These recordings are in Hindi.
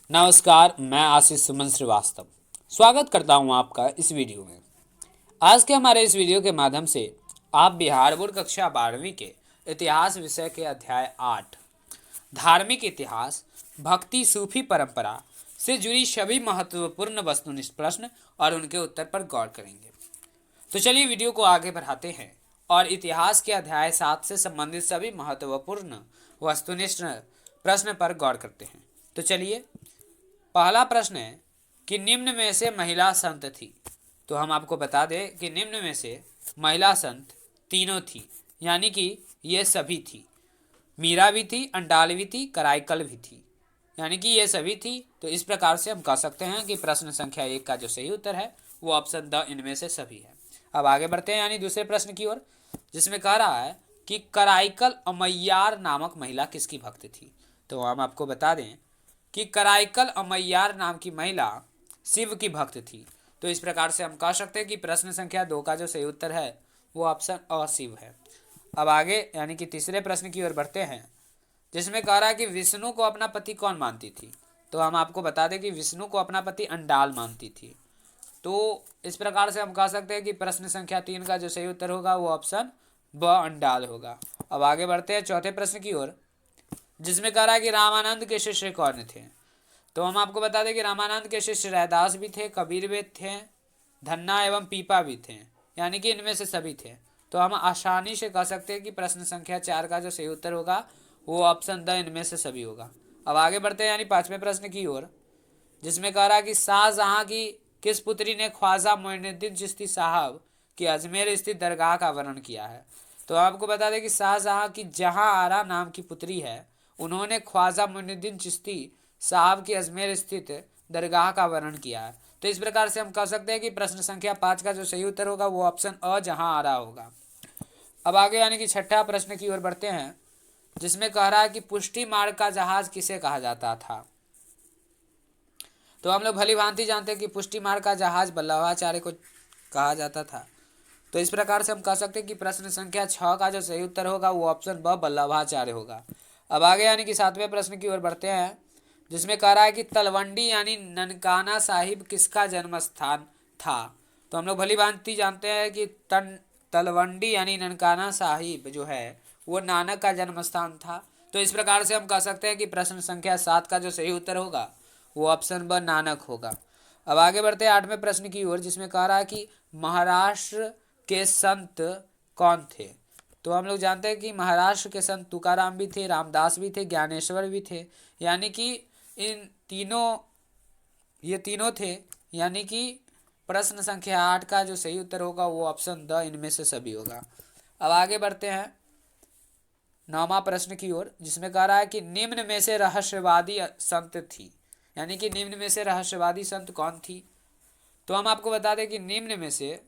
नमस्कार, मैं आशीष सुमन श्रीवास्तव स्वागत करता हूं आपका इस वीडियो में। आज के हमारे इस वीडियो के माध्यम से आप बिहार बोर्ड कक्षा 12वीं के इतिहास विषय के अध्याय 8 धार्मिक इतिहास भक्ति सूफी परंपरा से जुड़ी सभी महत्वपूर्ण वस्तुनिष्ठ प्रश्न और उनके उत्तर पर गौर करेंगे। तो चलिए वीडियो को आगे बढ़ाते हैं और इतिहास के अध्याय 7 से संबंधित सभी महत्वपूर्ण वस्तुनिष्ठ प्रश्न पर गौर करते हैं। तो चलिए, पहला प्रश्न है कि निम्न में से महिला संत थी। तो हम आपको बता दें कि निम्न में से महिला संत तीनों थी, यानी कि ये सभी थी। मीरा भी थी, अंडाल भी थी, कराईकल भी थी, यानी कि ये सभी थी। तो इस प्रकार से हम कह सकते हैं कि प्रश्न संख्या 1 का जो सही उत्तर है वो ऑप्शन द इनमें से सभी है। अब आगे बढ़ते हैं यानी दूसरे प्रश्न की ओर, जिसमें कह रहा है कि कराईकल अमैयार नामक महिला किसकी भक्त थी। तो हम आपको बता दें कि कराईकल अमैयार नाम की महिला शिव की भक्त थी। तो इस प्रकार से हम कह सकते हैं कि प्रश्न संख्या 2 का जो सही उत्तर है वो ऑप्शन अ शिव है। अब आगे यानी कि तीसरे प्रश्न की ओर बढ़ते हैं, जिसमें कह रहा है कि विष्णु को अपना पति कौन मानती थी। तो हम आपको बता दें कि विष्णु को अपना पति अंडाल मानती थी। तो इस प्रकार से हम कह सकते हैं कि प्रश्न संख्या 3 का जो सही उत्तर होगा वो ऑप्शन ब अंडाल होगा। अब आगे बढ़ते हैं चौथे प्रश्न की ओर, जिसमें कह रहा है कि रामानंद के शिष्य कौन थे। तो हम आपको बता दें कि रामानंद के शिष्य रैदास भी थे, कबीर भी थे, धन्ना एवं पीपा भी थे, यानी कि इनमें से सभी थे। तो हम आसानी से कह सकते हैं कि प्रश्न संख्या 4 का जो सही उत्तर होगा वो ऑप्शन द इनमें से सभी होगा। अब आगे बढ़ते हैं यानी पांचवें प्रश्न की ओर, जिसमें कह रहा है कि शाहजहां की किस पुत्री ने ख्वाजा मोइनुद्दीन चिश्ती साहब की अजमेर स्थित दरगाह का वर्णन किया है। तो आपको बता दें कि शाहजहां की जहां आरा नाम की पुत्री है, उन्होंने ख्वाजा मोइनुद्दीन चिश्ती साहब की अजमेर स्थित दरगाह का वर्णन किया है। तो इस प्रकार से हम कह सकते हैं कि प्रश्न संख्या 5 का जो सही उत्तर होगा वो ऑप्शन अ जहां आरा होगा। अब आगे यानी कि छठा प्रश्न की ओर बढ़ते हैं, जिसमें कह रहा है कि पुष्टि मार्ग का जहाज किसे कहा जाता था। तो हम लोग भली भांति जानते हैं कि पुष्टि मार्ग का जहाज वल्लभाचार्य को कहा जाता था। तो इस प्रकार से हम कह सकते हैं कि प्रश्न संख्या 6 का जो सही उत्तर होगा वो ऑप्शन ब वल्लभाचार्य होगा। अब आगे यानी कि सातवें प्रश्न की ओर बढ़ते हैं, जिसमें कह रहा है कि तलवंडी यानी ननकाना साहिब किसका जन्म स्थान था। तो हम लोग भली भांति जानते हैं कि तलवंडी यानी ननकाना साहिब जो है वो नानक का जन्म स्थान था। तो इस प्रकार से हम कह सकते हैं कि प्रश्न संख्या 7 का जो सही उत्तर होगा वो ऑप्शन ब नानक होगा। अब आगे बढ़ते हैं आठवें प्रश्न की ओर, जिसमें कह रहा है कि महाराष्ट्र के संत कौन थे। तो हम लोग जानते हैं कि महाराष्ट्र के संत तुकाराम भी थे, रामदास भी थे, ज्ञानेश्वर भी थे, यानी कि ये तीनों थे, यानी कि प्रश्न संख्या 8 का जो सही उत्तर होगा वो ऑप्शन द इनमें से सभी होगा। अब आगे बढ़ते हैं नौवां प्रश्न की ओर, जिसमें कह रहा है कि निम्न में से रहस्यवादी संत थी, यानी कि निम्न में से रहस्यवादी संत कौन थी। तो हम आपको बता दें कि निम्न में से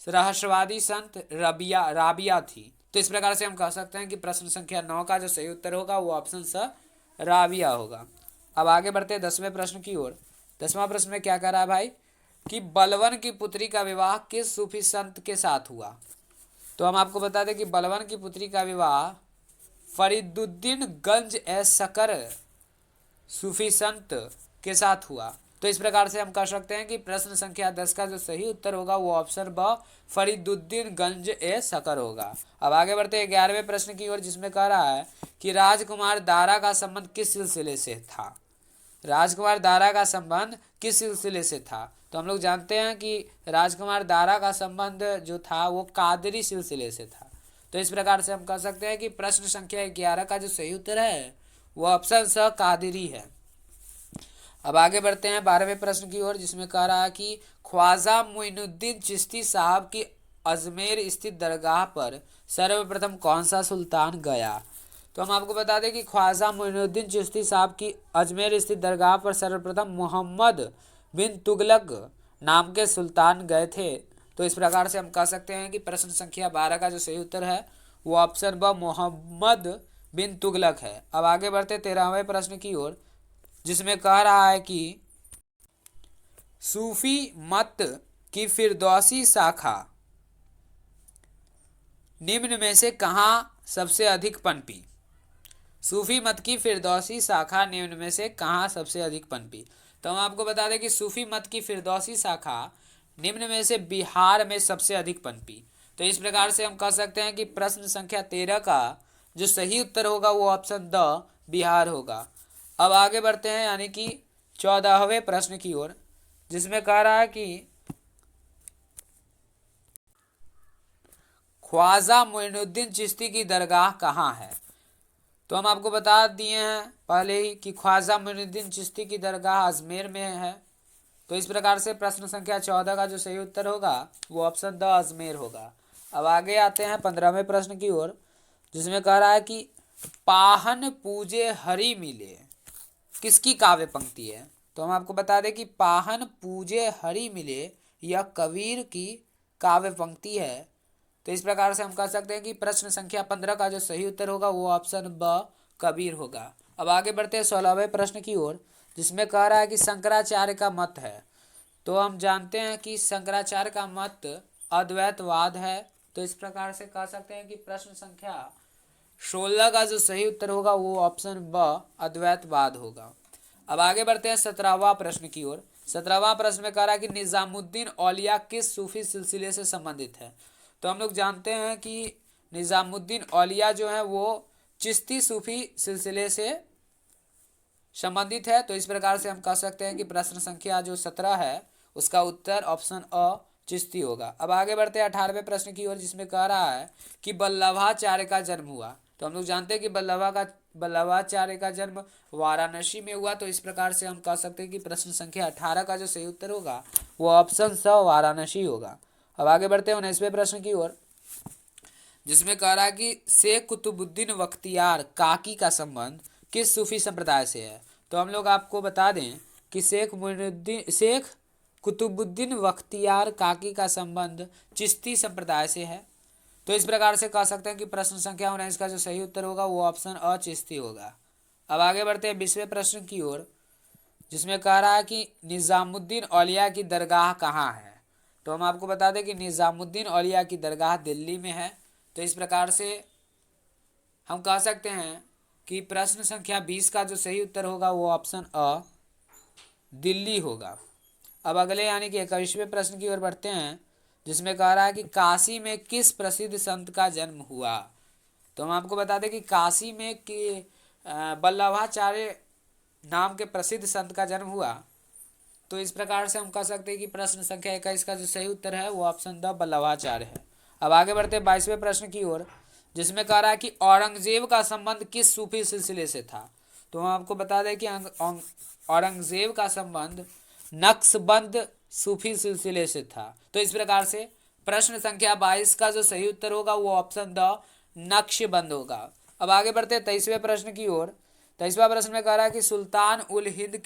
रहस्यवादी संत राबिया थी। तो इस प्रकार से हम कह सकते हैं कि प्रश्न संख्या 9 का जो सही उत्तर होगा वो ऑप्शन स राबिया होगा। अब आगे बढ़ते हैं 10वें प्रश्न की ओर। 10वां प्रश्न में क्या कह रहा है भाई कि बलवन की पुत्री का विवाह किस सूफी संत के साथ हुआ। तो हम आपको बता दें कि बलवन की पुत्री का विवाह फरीदुद्दीन गंज ए शकर सूफी संत के साथ हुआ। तो इस प्रकार से हम कह सकते हैं कि प्रश्न संख्या 10 का जो सही उत्तर होगा वो ऑप्शन ब फरीदुद्दीन गंज ए शकर होगा। अब आगे बढ़ते हैं 11वें प्रश्न की ओर, जिसमें कह रहा है कि राजकुमार दारा का संबंध किस सिलसिले से था। राजकुमार दारा का संबंध किस सिलसिले से था। तो हम लोग जानते हैं कि राजकुमार दारा का संबंध जो था वो कादरी सिलसिले से था। तो इस प्रकार से हम कह सकते हैं कि प्रश्न संख्या 11 का जो सही उत्तर है वो ऑप्शन स कादरी है। अब आगे बढ़ते हैं 12वें प्रश्न की ओर, जिसमें कह रहा है कि ख्वाजा मोइनुद्दीन चिश्ती साहब की अजमेर स्थित दरगाह पर सर्वप्रथम कौन सा सुल्तान गया। तो हम आपको बता दें कि ख्वाजा मोइनुद्दीन चिश्ती साहब की अजमेर स्थित दरगाह पर सर्वप्रथम मोहम्मद बिन तुगलक नाम के सुल्तान गए थे। तो इस प्रकार से हम कह सकते हैं कि प्रश्न संख्या 12 का जो सही उत्तर है वो ऑप्शन ब मोहम्मद बिन तुगलक है। अब आगे बढ़ते 13वें प्रश्न की ओर, जिसमें कह रहा है कि सूफी मत की फिरदौसी शाखा निम्न में से कहाँ सबसे अधिक पनपी। सूफी मत की फिरदौसी शाखा निम्न में से कहाँ सबसे अधिक पनपी। तो हम आपको बता दें कि सूफी मत की फिरदौसी शाखा निम्न में से बिहार में सबसे अधिक पनपी। तो इस प्रकार से हम कह सकते हैं कि प्रश्न संख्या 13 का जो सही उत्तर होगा वो ऑप्शन द बिहार होगा। अब आगे बढ़ते हैं यानी कि 14वें प्रश्न की ओर, जिसमें कह रहा है कि ख्वाजा मोइनुद्दीन चिश्ती की दरगाह कहाँ है। तो हम आपको बता दिए हैं पहले ही कि ख्वाजा मोइनुद्दीन चिश्ती की दरगाह अजमेर में है। तो इस प्रकार से प्रश्न संख्या 14 का जो सही उत्तर होगा वो ऑप्शन द अजमेर होगा। अब आगे आते हैं 15वें प्रश्न की ओर, जिसमें कह रहा है कि पाहन पूजे हरि मिले किसकी काव्य पंक्ति है। तो हम आपको बता दें कि पाहन पूजे हरि मिले यह कबीर की काव्य पंक्ति है। तो इस प्रकार से हम कह सकते हैं कि प्रश्न संख्या 15 का जो सही उत्तर होगा वो ऑप्शन ब कबीर होगा। अब आगे बढ़ते हैं 16वें प्रश्न की ओर, जिसमें कह रहा है कि शंकराचार्य का मत है। तो हम जानते हैं कि शंकराचार्य का मत अद्वैतवाद है। तो इस प्रकार से कह सकते हैं कि प्रश्न संख्या 16 का जो सही उत्तर होगा वो ऑप्शन ब अद्वैतवाद होगा। अब आगे बढ़ते हैं 17वां प्रश्न की ओर। 17वां प्रश्न में कह रहा है कि निजामुद्दीन औलिया किस सूफी सिलसिले से संबंधित है। तो हम लोग जानते हैं कि निजामुद्दीन औलिया जो है वो चिश्ती सूफी सिलसिले से संबंधित है। तो इस प्रकार से हम कह सकते हैं कि प्रश्न संख्या जो 17 है उसका उत्तर ऑप्शन अ चिश्ती होगा। अब आगे बढ़ते हैं 18वें प्रश्न की ओर, जिसमें कह रहा है कि वल्लभाचार्य का जन्म हुआ। तो हम लोग जानते हैं कि वल्लभाचार्य का जन्म वाराणसी में हुआ। तो इस प्रकार से हम कह सकते हैं कि प्रश्न संख्या 18 का जो सही उत्तर होगा वो ऑप्शन स वाराणसी होगा। अब आगे बढ़ते हैं 19वें प्रश्न की ओर, जिसमें कह रहा है कि शेख कुतुबुद्दीन बख्तियार काकी का संबंध किस सूफी संप्रदाय से है। तो हम लोग आपको बता दें कि शेख कुतुबुद्दीन बख्तियार काकी का संबंध चिश्ती संप्रदाय से है। तो इस प्रकार से कह सकते हैं कि प्रश्न संख्या 19 का जो सही उत्तर होगा वो ऑप्शन अ चिश्ती होगा। अब आगे बढ़ते हैं 20वें प्रश्न की ओर, जिसमें कह रहा है कि निजामुद्दीन औलिया की दरगाह कहाँ है। तो हम आपको बता दें कि निजामुद्दीन औलिया की दरगाह दिल्ली में है। तो इस प्रकार से हम कह सकते हैं कि प्रश्न संख्या 20 का जो सही उत्तर होगा वो ऑप्शन अ दिल्ली होगा। अब अगले यानी कि 21वें प्रश्न की ओर बढ़ते हैं, जिसमें कह रहा है कि काशी में किस प्रसिद्ध संत का जन्म हुआ। तो हम आपको बता दें कि काशी में कि वल्लभाचार्य नाम के प्रसिद्ध संत का जन्म हुआ। तो इस प्रकार से हम कह सकते हैं कि प्रश्न संख्या 21 का जो सही उत्तर है वो ऑप्शन द वल्लभाचार्य है। अब आगे बढ़ते हैं 22वें प्रश्न की ओर, जिसमें कह रहा है कि औरंगजेब का संबंध किस सूफी सिलसिले से था। तो हम आपको बता दें कि औरंगजेब का संबंध नक्शबंद सूफी सिलसिले से था। तो इस प्रकार से प्रश्न संख्या 22 का जो सही उत्तर होगा वो ऑप्शन द नक्शबंद होगा। अब आगे बढ़ते हैं 23वें प्रश्न की ओर। 23वां प्रश्न में कह रहा है कि सुल्तान उल हिंद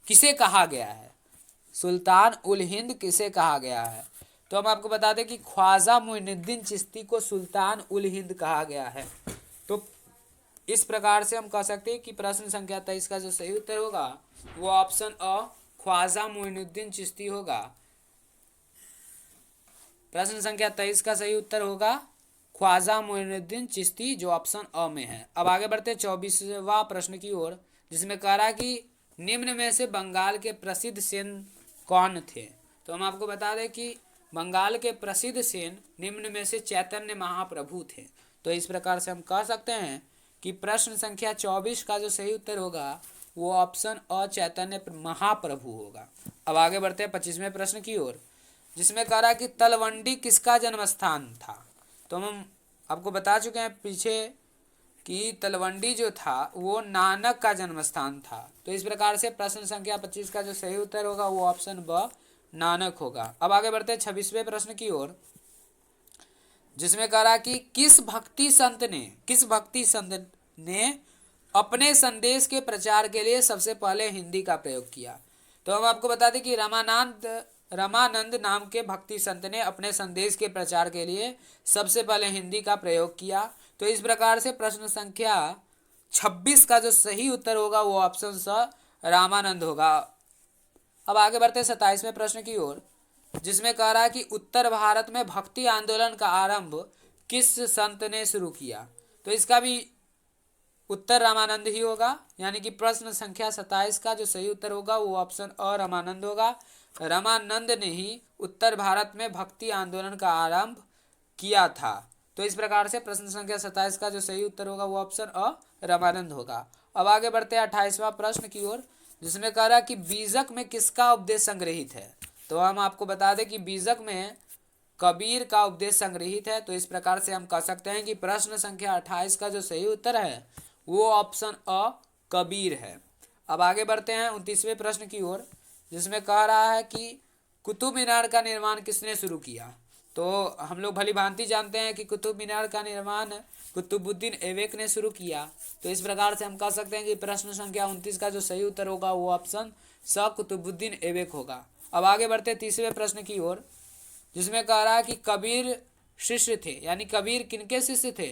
किसे कहा गया है। सुल्तान उल हिंद किसे कहा गया है। तो हम आपको बता दें कि ख्वाजा मोइनुद्दीन चिश्ती को सुल्तान उल हिंद कहा गया है। तो इस प्रकार से हम कह सकते हैं कि प्रश्न संख्या 23 का जो सही उत्तर होगा वो ऑप्शन अ ख्वाजा मोइनुद्दीन चिश्ती होगा। प्रश्न संख्या 23 का सही उत्तर होगा ख्वाजा मोइनुद्दीन चिश्ती, जो ऑप्शन अ में है। अब आगे बढ़ते 24वां प्रश्न की ओर, जिसमें कह रहा है कि निम्न में से बंगाल के प्रसिद्ध सेन कौन थे। तो हम आपको बता दें कि बंगाल के प्रसिद्ध सेन निम्न में से चैतन्य महाप्रभु थे। तो इस प्रकार से हम कह सकते हैं कि प्रश्न संख्या 24 का जो सही उत्तर होगा वो ऑप्शन अ चैतन्य महाप्रभु होगा। अब आगे बढ़ते हैं 25वें प्रश्न की ओर, जिसमें कह रहा है कि तलवंडी किसका जन्म स्थान था। तो हम आपको बता चुके हैं पीछे कि तलवंडी जो था वो नानक का जन्म स्थान था। तो इस प्रकार से प्रश्न संख्या 25 का जो सही उत्तर होगा वो ऑप्शन ब नानक होगा। अब आगे बढ़ते हैं 26वें प्रश्न की ओर, जिसमें कह रहा कि किस भक्ति संत ने अपने संदेश के प्रचार के लिए सबसे पहले हिंदी का प्रयोग किया। तो हम आपको बता दें कि रामानंद नाम के भक्ति संत ने अपने संदेश के प्रचार के लिए सबसे पहले हिंदी का प्रयोग किया। तो इस प्रकार से प्रश्न संख्या 26 का जो सही उत्तर होगा वो ऑप्शन स रामानंद होगा। अब आगे बढ़ते हैं 27वें प्रश्न की ओर, जिसमें कह रहा है कि उत्तर भारत में भक्ति आंदोलन का आरंभ किस संत ने शुरू किया। तो इसका भी उत्तर रामानंद ही होगा, यानी कि प्रश्न संख्या 27 का जो सही उत्तर होगा वो ऑप्शन अ रामानंद होगा। रामानंद ने ही उत्तर भारत में भक्ति आंदोलन का आरंभ किया था। तो इस प्रकार से प्रश्न संख्या 27 का जो सही उत्तर होगा वो ऑप्शन अ रामानंद होगा। अब आगे बढ़ते हैं 28वां प्रश्न की ओर, जिसमें कह रहा है कि बीजक में किसका उपदेश संग्रहित है। तो हम आपको बता दें कि बीजक में कबीर का उपदेश संग्रहित है। तो इस प्रकार से हम कह सकते हैं कि प्रश्न संख्या 28 का जो सही उत्तर है वो ऑप्शन अ कबीर है। अब आगे बढ़ते हैं 29वें प्रश्न की ओर, जिसमें कह रहा है कि कुतुब मीनार का निर्माण किसने शुरू किया। तो हम लोग भली भांति जानते हैं कि कुतुब मीनार का निर्माण कुतुबुद्दीन ऐबक ने शुरू किया। तो इस प्रकार से हम कह सकते हैं कि प्रश्न संख्या 29 का जो सही उत्तर होगा वो ऑप्शन स कुतुबुद्दीन ऐबक होगा। अब आगे बढ़ते 30वें प्रश्न की ओर, जिसमें कह रहा है कि कबीर शिष्य थे, यानी कबीर किनके शिष्य थे।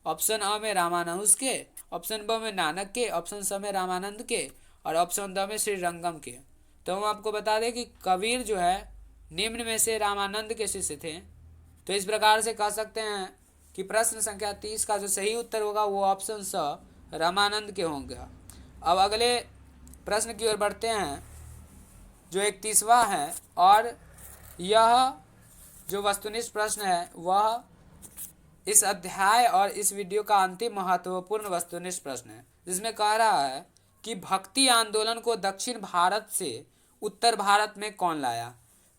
ऑप्शन अ में रामानुज के, ऑप्शन ब में नानक के, ऑप्शन स में रामानंद के और ऑप्शन द में श्री रंगम के। तो हम आपको बता दें कि कबीर जो है निम्न में से रामानंद के शिष्य थे। तो इस प्रकार से कह सकते हैं कि प्रश्न संख्या 30 का जो सही उत्तर होगा वो ऑप्शन स रामानंद के होंगे। अब अगले प्रश्न की ओर बढ़ते हैं जो 31वां है, और यह जो वस्तुनिष्ठ प्रश्न है वह इस अध्याय और इस वीडियो का अंतिम महत्वपूर्ण वस्तुनिष्ठ प्रश्न है, जिसमें कह रहा है कि भक्ति आंदोलन को दक्षिण भारत से उत्तर भारत में कौन लाया।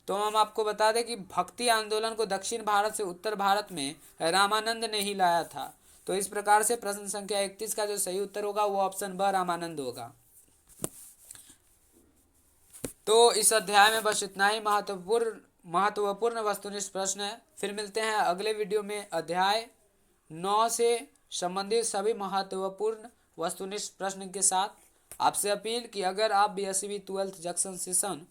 तो हम आपको बता दें कि भक्ति आंदोलन को दक्षिण भारत से उत्तर भारत में रामानंद ने ही लाया था। तो इस प्रकार से प्रश्न संख्या 31 का जो सही उत्तर होगा वो ऑप्शन ब रामानंद होगा। तो इस अध्याय में बस इतना ही महत्वपूर्ण वस्तुनिष्ठ प्रश्न है। फिर मिलते हैं अगले वीडियो में अध्याय 9 से संबंधित सभी महत्वपूर्ण वस्तुनिष्ठ प्रश्न के साथ। आपसे अपील कि अगर आप बीएससीबी 12th जंक्शन सेशन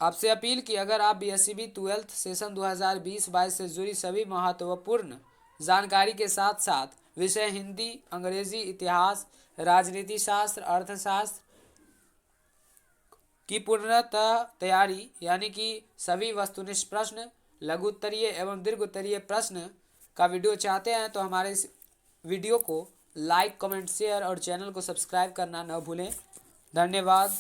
आपसे अपील कि अगर आप बीएससीबी 12th सेशन 2020-22 से जुड़ी सभी महत्वपूर्ण जानकारी के साथ साथ विषय हिंदी, अंग्रेजी, इतिहास, राजनीति शास्त्र, अर्थशास्त्र की पूर्णतः तैयारी, यानी कि सभी वस्तुनिष्ठ प्रश्न, लघु उत्तरीय एवं दीर्घ उत्तरीय प्रश्न का वीडियो चाहते हैं तो हमारे इस वीडियो को लाइक, कमेंट, शेयर और चैनल को सब्सक्राइब करना न भूलें। धन्यवाद।